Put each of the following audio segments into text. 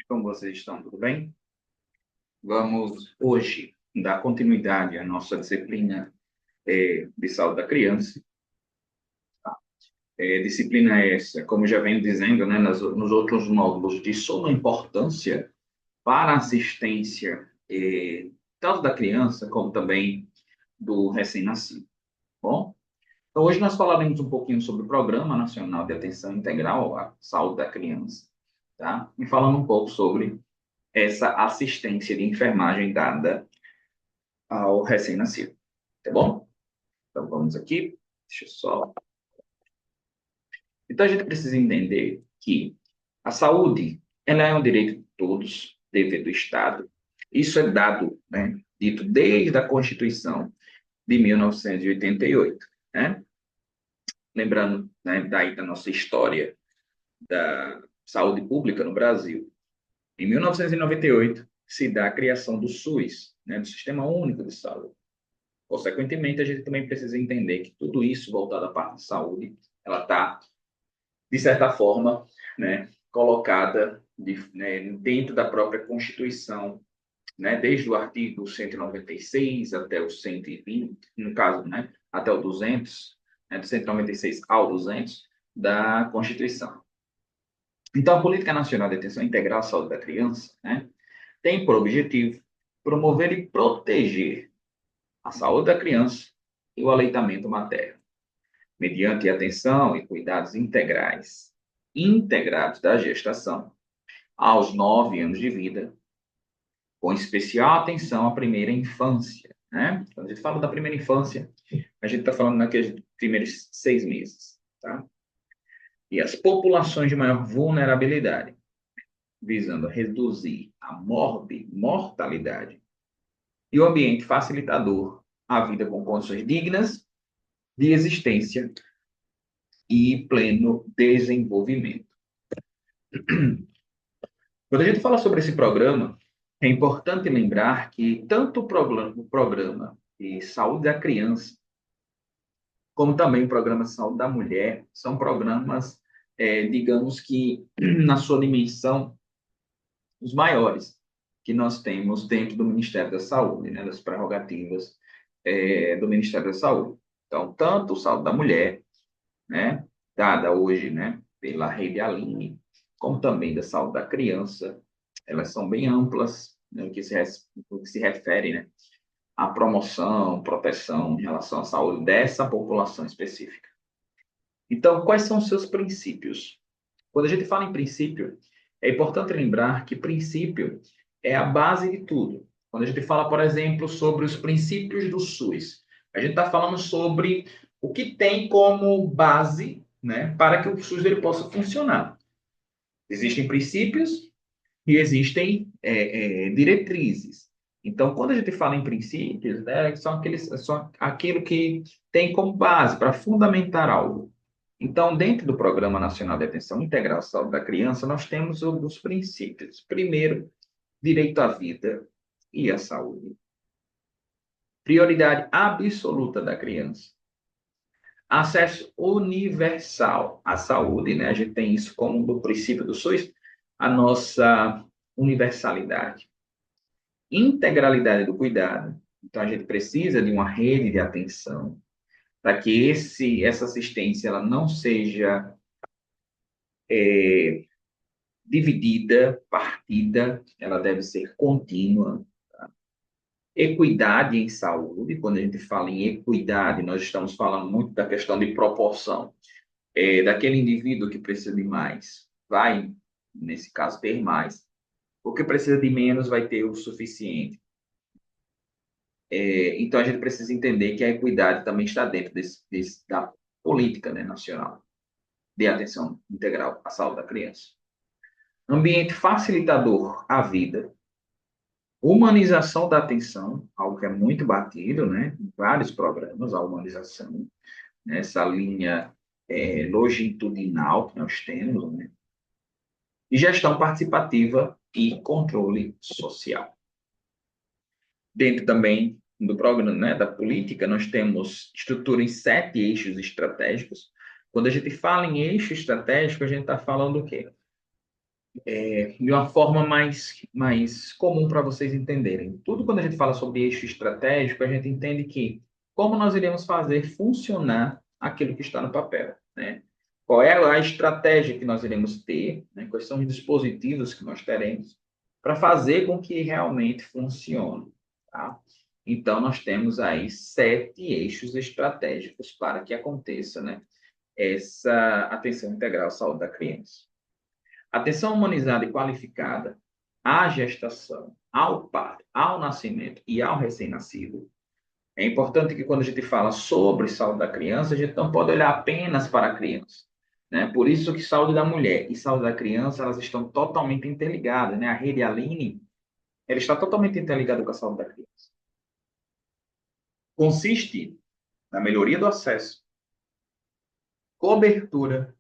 Como vocês estão? Tudo bem? Vamos hoje dar continuidade à nossa disciplina de saúde da criança. Disciplina essa, como já venho dizendo, né, nos outros módulos, de suma importância para a assistência tanto da criança como também do recém-nascido. Bom, então hoje nós falaremos um pouquinho sobre o Programa Nacional de Atenção Integral à Saúde da Criança, tá? E falando um pouco sobre essa assistência de enfermagem dada ao recém-nascido, tá bom? Então vamos aqui, deixa eu só. Então a gente precisa entender que a saúde, ela é um direito de todos, dever do Estado. Isso é dado, né, dito desde a Constituição de 1988, né? Lembrando, né, daí da nossa história da saúde pública no Brasil. Em 1998 se dá a criação do SUS, né, do Sistema Único de Saúde. Consequentemente, a gente também precisa entender que tudo isso voltado à parte de saúde, ela está, de certa forma, né, colocada dentro da própria Constituição, né, desde o artigo 196 até o 120, no caso, né, até o 200, né, do 196 ao 200 da Constituição. Então, a Política Nacional de Atenção Integral à Saúde da Criança, né, tem por objetivo promover e proteger a saúde da criança e o aleitamento materno, mediante atenção e cuidados integrais, integrados da gestação aos 9 anos de vida, com especial atenção à primeira infância, né? Quando a gente fala da primeira infância, a gente está falando naqueles primeiros 6 meses, tá? E as populações de maior vulnerabilidade, visando reduzir a mortalidade e o ambiente facilitador à vida com condições dignas de existência e pleno desenvolvimento. Quando a gente fala sobre esse programa, é importante lembrar que tanto o programa de saúde da criança, como também o programa de saúde da mulher, são programas, digamos que, na sua dimensão, os maiores que nós temos dentro do Ministério da Saúde, né, das prerrogativas, do Ministério da Saúde. Então, tanto o Saúde da Mulher, né, dada hoje, né, pela Rede Aline, como também da saúde da criança, elas são bem amplas, né, no que se refere, né, à promoção, proteção em relação à saúde dessa população específica. Então, quais são os seus princípios? Quando a gente fala em princípio, é importante lembrar que princípio é a base de tudo. Quando a gente fala, por exemplo, sobre os princípios do SUS, a gente está falando sobre o que tem como base, né, para que o SUS ele possa funcionar. Existem princípios e existem diretrizes. Então, quando a gente fala em princípios, né, são aquilo que tem como base para fundamentar algo. Então, dentro do Programa Nacional de Atenção Integral à Saúde da Criança, nós temos alguns princípios. Primeiro, direito à vida e à saúde. Prioridade absoluta da criança. Acesso universal à saúde, né? A gente tem isso como do princípio do SUS, a nossa universalidade. Integralidade do cuidado. Então, a gente precisa de uma rede de atenção para que essa assistência ela não seja dividida, partida, ela deve ser contínua. Tá? Equidade em saúde, quando a gente fala em equidade, nós estamos falando muito da questão de proporção. Daquele indivíduo que precisa de mais, vai, nesse caso, ter mais. O que precisa de menos vai ter o suficiente. Então, a gente precisa entender que a equidade também está dentro da política, né, nacional de atenção integral à saúde da criança. Ambiente facilitador à vida. Humanização da atenção, algo que é muito batido, né? Em vários programas, a humanização, né? Essa linha longitudinal que nós temos, né? E gestão participativa e controle social. Dentro também do programa, né, da política, nós temos estrutura em 7 eixos estratégicos. Quando a gente fala em eixo estratégico, a gente está falando o quê? de uma forma mais comum para vocês entenderem. Tudo quando a gente fala sobre eixo estratégico, a gente entende que como nós iremos fazer funcionar aquilo que está no papel, né? Qual é a estratégia que nós iremos ter, né? Quais são os dispositivos que nós teremos para fazer com que realmente funcione, tá? Então, nós temos aí 7 eixos estratégicos para que aconteça, né, essa atenção integral à saúde da criança. Atenção humanizada e qualificada à gestação, ao parto, ao nascimento e ao recém-nascido. É importante que quando a gente fala sobre saúde da criança, a gente não pode olhar apenas para a criança, né? Por isso que saúde da mulher e saúde da criança, elas estão totalmente interligadas, né? A rede Aline, ela está totalmente interligada com a saúde da criança. Consiste na melhoria do acesso, cobertura,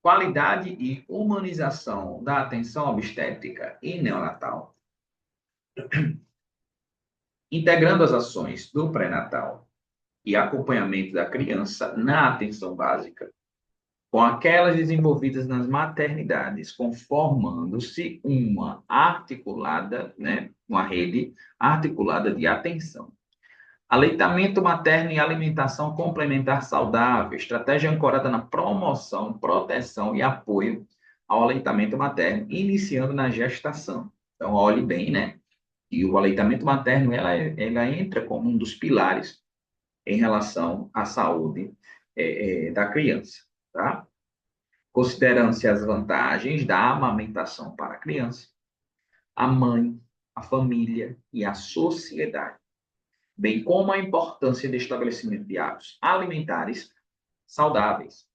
qualidade e humanização da atenção obstétrica e neonatal, integrando as ações do pré-natal e acompanhamento da criança na atenção básica, com aquelas desenvolvidas nas maternidades, conformando-se uma articulada, né, uma rede articulada de atenção. Aleitamento materno e alimentação complementar saudável, estratégia ancorada na promoção, proteção e apoio ao aleitamento materno, iniciando na gestação. Então, olhe bem, né? E o aleitamento materno, ela entra como um dos pilares em relação à saúde da criança, tá? Considerando-se as vantagens da amamentação para a criança, a mãe, a família e a sociedade, bem como a importância de estabelecimento de hábitos alimentares saudáveis,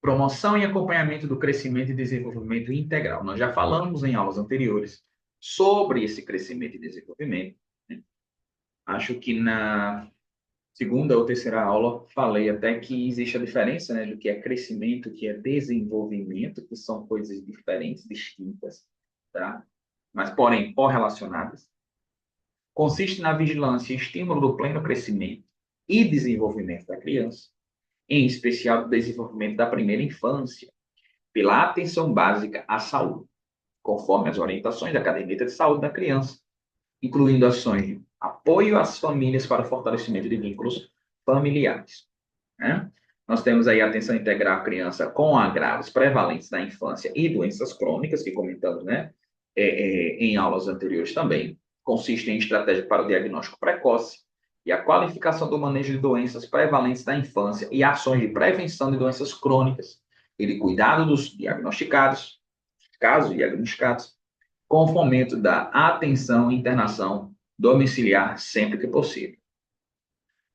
promoção e acompanhamento do crescimento e desenvolvimento integral. Nós já falamos em aulas anteriores sobre esse crescimento e desenvolvimento, né? Acho que na segunda ou terceira aula falei até que existe a diferença, né, do que é crescimento, que é desenvolvimento, que são coisas diferentes, distintas, tá? Mas, porém, correlacionadas. Consiste na vigilância e estímulo do pleno crescimento e desenvolvimento da criança, em especial do desenvolvimento da primeira infância, pela atenção básica à saúde, conforme as orientações da Caderneta de Saúde da Criança, incluindo ações de apoio às famílias para o fortalecimento de vínculos familiares, né? Nós temos aí a atenção integral à criança com agravos prevalentes na infância e doenças crônicas, que comentamos, né, em aulas anteriores também. Consiste em estratégia para o diagnóstico precoce e a qualificação do manejo de doenças prevalentes da infância e ações de prevenção de doenças crônicas e de cuidado dos diagnosticados, casos diagnosticados, com o fomento da atenção e internação domiciliar sempre que possível.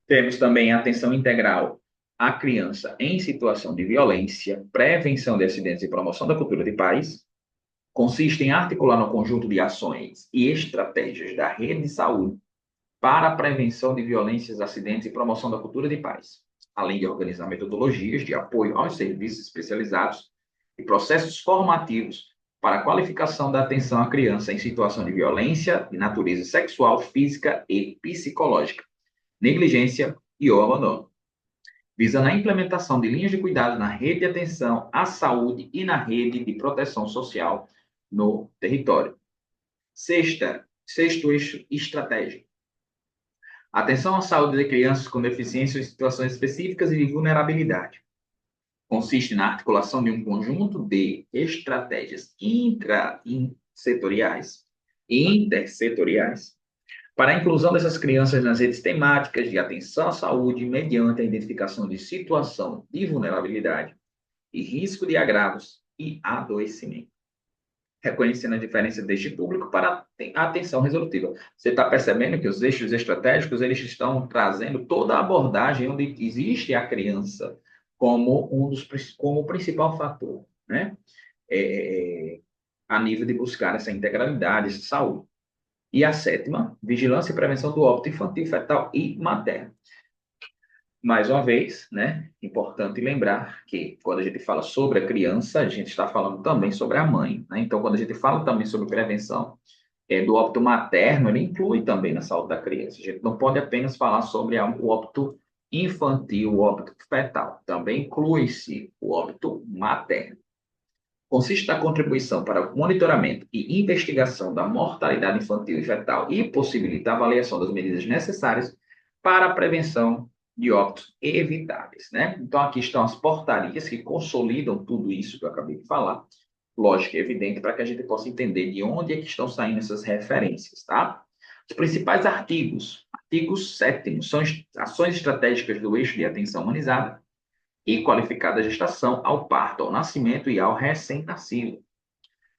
Temos também a atenção integral à criança em situação de violência, prevenção de acidentes e promoção da cultura de paz. Consiste em articular um conjunto de ações e estratégias da rede de saúde para a prevenção de violências, acidentes e promoção da cultura de paz, além de organizar metodologias de apoio aos serviços especializados e processos formativos para a qualificação da atenção à criança em situação de violência de natureza sexual, física e psicológica, negligência e ou abandono, visando a implementação de linhas de cuidado na rede de atenção à saúde e na rede de proteção social no território. Sexto eixo estratégico. Atenção à saúde de crianças com deficiência em situações específicas e de vulnerabilidade. Consiste na articulação de um conjunto de estratégias intrasetoriais e intersetoriais para a inclusão dessas crianças nas redes temáticas de atenção à saúde mediante a identificação de situação de vulnerabilidade e risco de agravos e adoecimento, reconhecendo a diferença deste público para a atenção resolutiva. Você está percebendo que os eixos estratégicos eles estão trazendo toda a abordagem onde existe a criança como como principal fator, né? A nível de buscar essa integralidade, essa saúde. E a sétima, vigilância e prevenção do óbito infantil, fetal e materno. Mais uma vez, né, importante lembrar que quando a gente fala sobre a criança, a gente está falando também sobre a mãe, né? Então, quando a gente fala também sobre prevenção do óbito materno, ele inclui também na saúde da criança. A gente não pode apenas falar sobre o óbito infantil, o óbito fetal. Também inclui-se o óbito materno. consiste na contribuição para o monitoramento e investigação da mortalidade infantil e fetal e possibilita a avaliação das medidas necessárias para a prevenção de óbitos evitáveis, né? Então, aqui estão as portarias que consolidam tudo isso que eu acabei de falar. Lógico, é evidente para que a gente possa entender de onde é que estão saindo essas referências, tá? Os principais artigos. Artigo 7º, são ações estratégicas do eixo de atenção humanizada e qualificada gestação ao parto, ao nascimento e ao recém-nascido.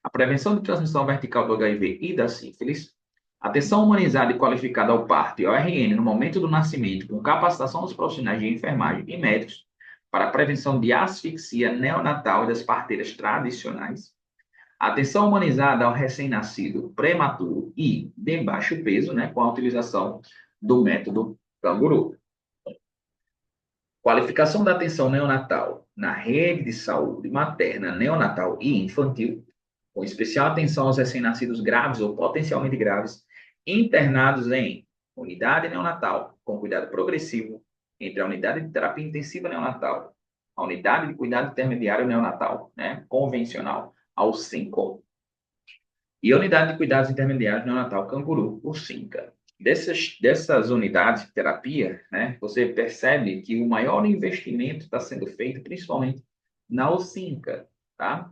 A prevenção de transmissão vertical do HIV e da sífilis, atenção humanizada e qualificada ao parto e ao RN no momento do nascimento, com capacitação dos profissionais de enfermagem e médicos para a prevenção de asfixia neonatal e das parteiras tradicionais, atenção humanizada ao recém-nascido prematuro e de baixo peso, né, com a utilização do método canguru. Qualificação da atenção neonatal na rede de saúde materna, neonatal e infantil, com especial atenção aos recém-nascidos graves ou potencialmente graves, internados em unidade neonatal, com cuidado progressivo, entre a unidade de terapia intensiva neonatal, a unidade de cuidado intermediário neonatal, né, convencional, ao SINCO, e a unidade de cuidados intermediários neonatal Canguru, o SINCA. Dessas unidades de terapia, né, você percebe que o maior investimento está sendo feito principalmente na UCINCA, tá?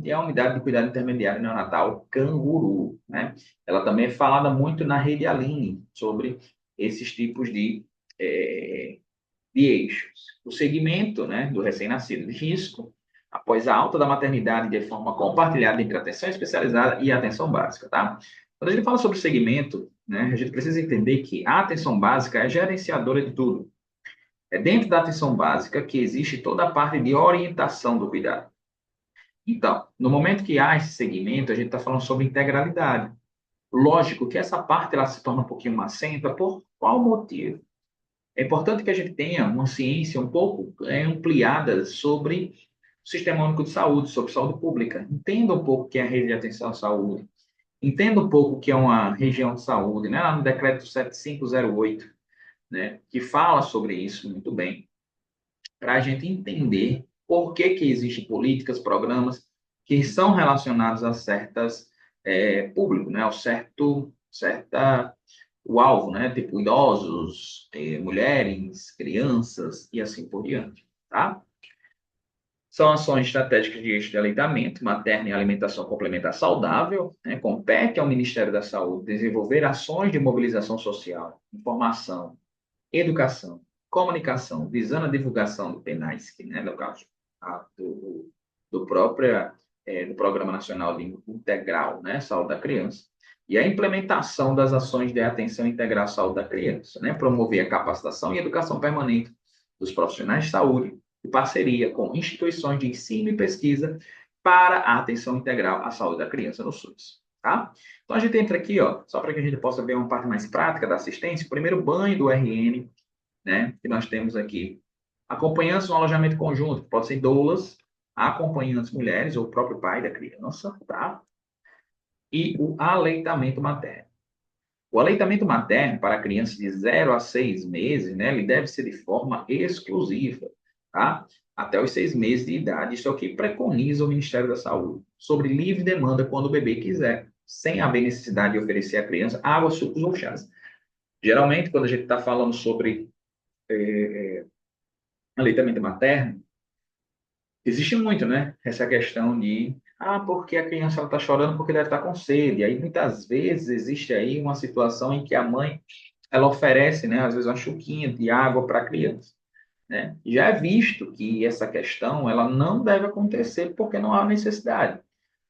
É a unidade de cuidado intermediário neonatal Canguru, né? Ela também é falada muito na rede Aline sobre esses tipos de eixos. O segmento, né, do recém-nascido de risco, após a alta da maternidade de forma compartilhada entre atenção especializada e atenção básica, tá? Quando a gente fala sobre segmento, né, a gente precisa entender que a atenção básica é gerenciadora de tudo. É dentro da atenção básica que existe toda a parte de orientação do cuidado. Então, no momento que há esse segmento, a gente está falando sobre integralidade. Lógico que essa parte ela se torna um pouquinho macenta, por qual motivo? É importante que a gente tenha uma ciência um pouco ampliada sobre o Sistema Único de Saúde, sobre saúde pública. Entenda um pouco o que é a rede de atenção à saúde. Entenda um pouco o que é uma região de saúde, né? Lá no decreto 7508, né? Que fala sobre isso muito bem, para a gente entender por que que existem políticas, programas que são relacionados a certas público, né? Ao certa o alvo, né? Tipo idosos, mulheres, crianças e assim por diante, tá? São ações estratégicas de eixo de aleitamento materno e alimentação complementar saudável, né? Compete ao Ministério da Saúde desenvolver ações de mobilização social, informação, educação, comunicação, visando a divulgação do PNASC, né? No caso, do próprio do Programa Nacional de Integral, né? Saúde da Criança, e a implementação das ações de atenção integral à saúde da criança, né? Promover a capacitação e educação permanente dos profissionais de saúde, em parceria com instituições de ensino e pesquisa para a atenção integral à saúde da criança no SUS, tá? Então, a gente entra aqui, ó, só para que a gente possa ver uma parte mais prática da assistência, o primeiro banho do RN, né, que nós temos aqui. Acompanhantes no alojamento conjunto, pode ser doulas, acompanhantes mulheres ou o próprio pai da criança, tá? E o aleitamento materno. O aleitamento materno para crianças de 0 a 6 meses, né, ele deve ser de forma exclusiva, tá? Até os 6 meses de idade. Isso é o que preconiza o Ministério da Saúde, sobre livre demanda quando o bebê quiser, sem haver necessidade de oferecer à criança água, sucos ou chás. Geralmente, quando a gente está falando sobre aleitamento materno, existe muito, né? Essa questão de, porque a criança está chorando porque deve estar com sede. Aí, muitas vezes, existe aí uma situação em que a mãe, ela oferece, né, às vezes, uma chuquinha de água para a criança, né? Já é visto que essa questão, ela não deve acontecer porque não há necessidade.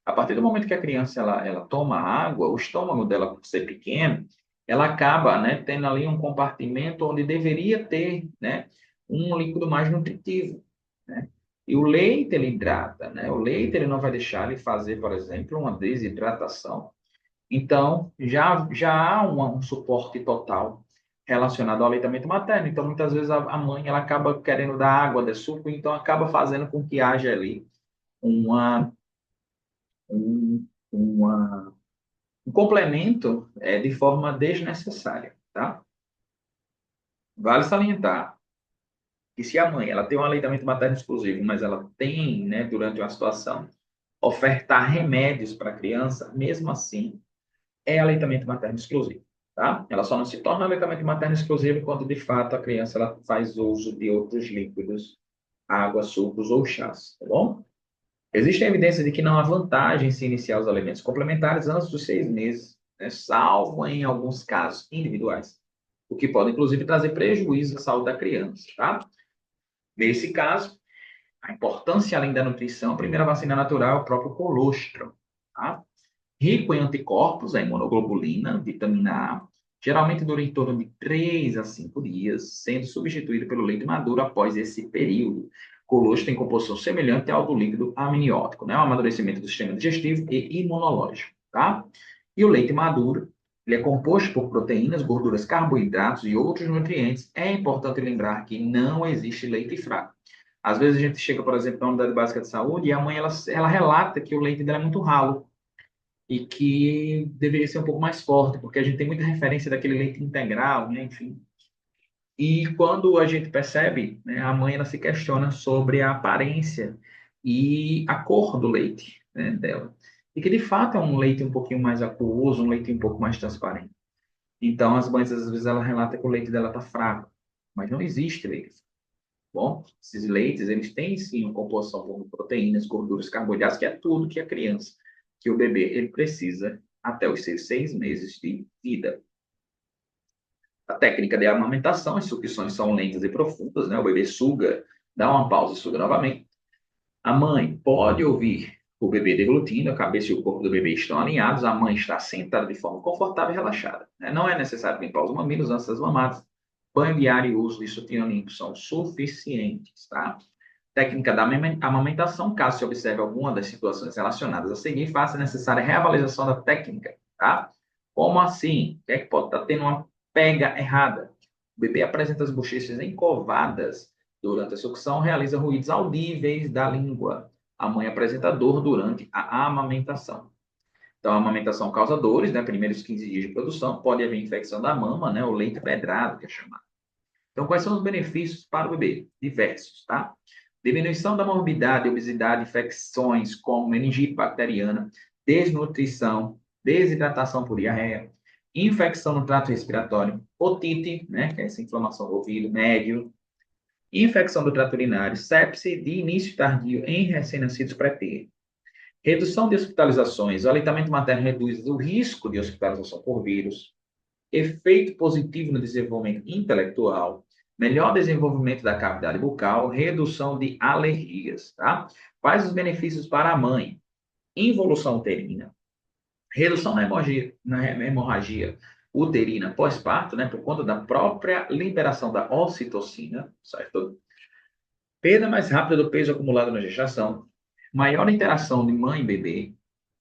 A partir do momento que a criança, ela toma água, o estômago dela, por ser pequeno, ela acaba, né, tendo ali um compartimento onde deveria ter, né, um líquido mais nutritivo, né? E o leite, ele hidrata, né? O leite, ele não vai deixar ele fazer, por exemplo, uma desidratação. Então, já há um suporte total relacionado ao aleitamento materno. Então, muitas vezes, a mãe, ela acaba querendo dar água de suco, então acaba fazendo com que haja ali uma, um, uma, um complemento de forma desnecessária, tá? Vale salientar que se a mãe ela tem um aleitamento materno exclusivo, mas ela tem, né, durante uma situação ofertar remédios para a criança, mesmo assim, é aleitamento materno exclusivo, tá? Ela só não se torna aleitamento materno exclusivo quando, de fato, a criança ela faz uso de outros líquidos, água, sucos ou chás, tá bom? Existem evidências de que não há vantagem em se iniciar os alimentos complementares antes dos 6 meses, né? Salvo em alguns casos individuais, o que pode, inclusive, trazer prejuízo à saúde da criança, tá? Nesse caso, a importância, além da nutrição, a primeira vacina natural é o próprio colostrum, tá? Rico em anticorpos, a imunoglobulina, vitamina A, geralmente dura em torno de 3 a 5 dias, sendo substituído pelo leite maduro após esse período. Colostro tem composição semelhante ao do líquido amniótico, né? O amadurecimento do sistema digestivo e imunológico, tá? E o leite maduro, ele é composto por proteínas, gorduras, carboidratos e outros nutrientes. É importante lembrar que não existe leite fraco. Às vezes a gente chega, por exemplo, na unidade básica de saúde e a mãe ela relata que o leite dela é muito ralo e que deveria ser um pouco mais forte, porque a gente tem muita referência daquele leite integral, né? Enfim. E quando a gente percebe, né, a mãe ela se questiona sobre a aparência e a cor do leite, né, dela. E que de fato é um leite um pouquinho mais aquoso, um leite um pouco mais transparente. Então as mães às vezes ela relata que o leite dela está fraco, mas não existe leite fraco. Bom, esses leites, eles têm sim uma composição por proteínas, gorduras, carboidratos, que é tudo que a criança, que o bebê, ele precisa até os seus 6 meses de vida. A técnica de amamentação, as sucções são lentas e profundas, né? O bebê suga, dá uma pausa e suga novamente. A mãe pode ouvir o bebê deglutindo, a cabeça e o corpo do bebê estão alinhados, a mãe está sentada de forma confortável e relaxada, né? Não é necessário limpar os mamilos antes das mamadas. Banho diário e uso de sutiã limpo são suficientes, tá? Técnica da amamentação, caso se observe alguma das situações relacionadas a seguir, faça a necessária reavaliação da técnica, tá? Como assim? O que é que pode estar tendo uma pega errada? O bebê apresenta as bochechas encovadas durante a sucção, realiza ruídos audíveis da língua. A mãe apresenta dor durante a amamentação. Então, a amamentação causa dores, né? Primeiros 15 dias de produção, pode haver infecção da mama, né? O leite pedrado, que é chamado. Então, quais são os benefícios para o bebê? Diversos, tá? Diminuição da morbidade, obesidade, infecções como meningite bacteriana, desnutrição, desidratação por diarreia, infecção no trato respiratório, otite, né, que é essa inflamação do ouvido médio, infecção do trato urinário, sepse de início tardio em recém-nascidos pré-termo. Redução de hospitalizações. O aleitamento materno reduz o risco de hospitalização por vírus, efeito positivo no desenvolvimento intelectual, melhor desenvolvimento da cavidade bucal, redução de alergias, tá? Quais os benefícios para a mãe? Involução uterina, redução na hemorragia uterina pós-parto, né, por conta da própria liberação da ocitocina, certo? Perda mais rápida do peso acumulado na gestação, maior interação de mãe e bebê,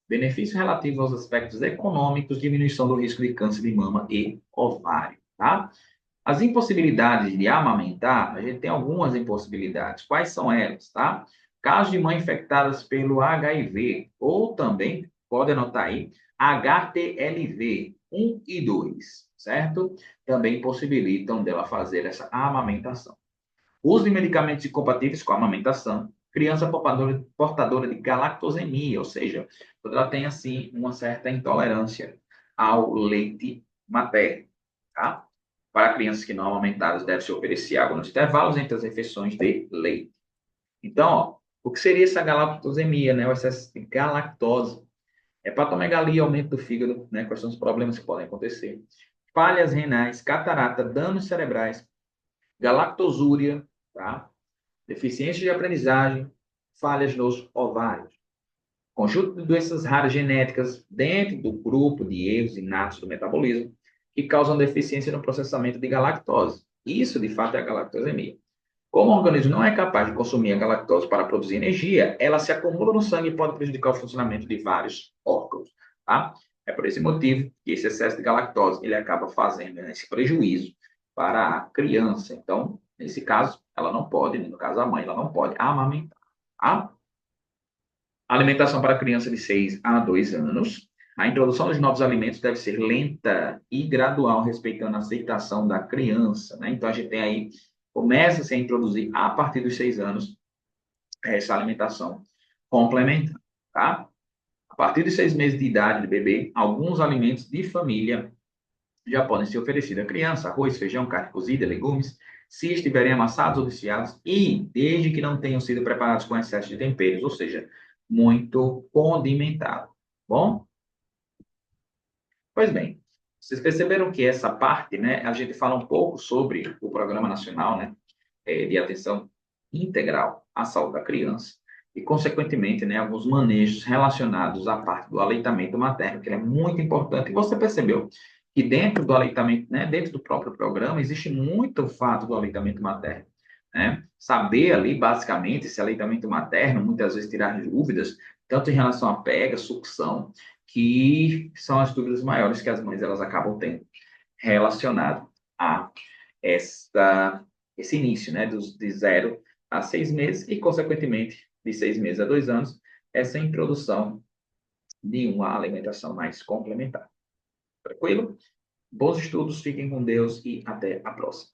benefício relativo aos aspectos econômicos, diminuição do risco de câncer de mama e ovário, tá? As impossibilidades de amamentar, a gente tem algumas impossibilidades. Quais são elas, tá? Casos de mãe infectadas pelo HIV, ou também, pode anotar aí, HTLV 1 e 2, certo? Também possibilitam dela fazer essa amamentação. Uso de medicamentos incompatíveis com a amamentação. Criança portadora de galactosemia, ou seja, quando ela tem, assim, uma certa intolerância ao leite materno, tá? Para crianças que não amamentadas, deve-se oferecer água nos intervalos entre as refeições de leite. Então, ó, o que seria essa galactosemia, né? O excesso de galactose. Hepatomegalia, aumento do fígado, né? Quais são os problemas que podem acontecer? Falhas renais, catarata, danos cerebrais, galactosúria, tá? Deficiência de aprendizagem, falhas nos ovários. Conjunto de doenças raras genéticas dentro do grupo de erros inatos do metabolismo que causam deficiência no processamento de galactose. Isso, de fato, é a galactosemia. Como o organismo não é capaz de consumir a galactose para produzir energia, ela se acumula no sangue e pode prejudicar o funcionamento de vários órgãos, tá? É por esse motivo que esse excesso de galactose ele acaba fazendo, né, esse prejuízo para a criança. Então, nesse caso, ela não pode, no caso a mãe, ela não pode amamentar, tá? Alimentação para criança de 6 a 2 anos. A introdução dos novos alimentos deve ser lenta e gradual, respeitando a aceitação da criança, né? Então, a gente tem aí, começa-se a introduzir a partir dos 6 anos essa alimentação complementar, tá? A partir de 6 meses de idade do bebê, alguns alimentos de família já podem ser oferecidos à criança: arroz, feijão, carne cozida, legumes, se estiverem amassados ou desfiados e desde que não tenham sido preparados com excesso de temperos, ou seja, muito condimentado. Bom? Pois bem, vocês perceberam que essa parte, né, a gente fala um pouco sobre o Programa Nacional, né, de Atenção Integral à Saúde da Criança e, consequentemente, né, alguns manejos relacionados à parte do aleitamento materno, que é muito importante. E você percebeu que dentro do aleitamento, né, dentro do próprio programa, existe muito fato do aleitamento materno, né? Saber ali, basicamente, esse aleitamento materno, muitas vezes tirar dúvidas, tanto em relação à pega, sucção, que são as dúvidas maiores que as mães elas acabam tendo relacionado a esse início, né, de 0 a 6 meses e, consequentemente, de 6 meses a 2 anos, essa introdução de uma alimentação mais complementar. Tranquilo? Bons estudos, fiquem com Deus e até a próxima.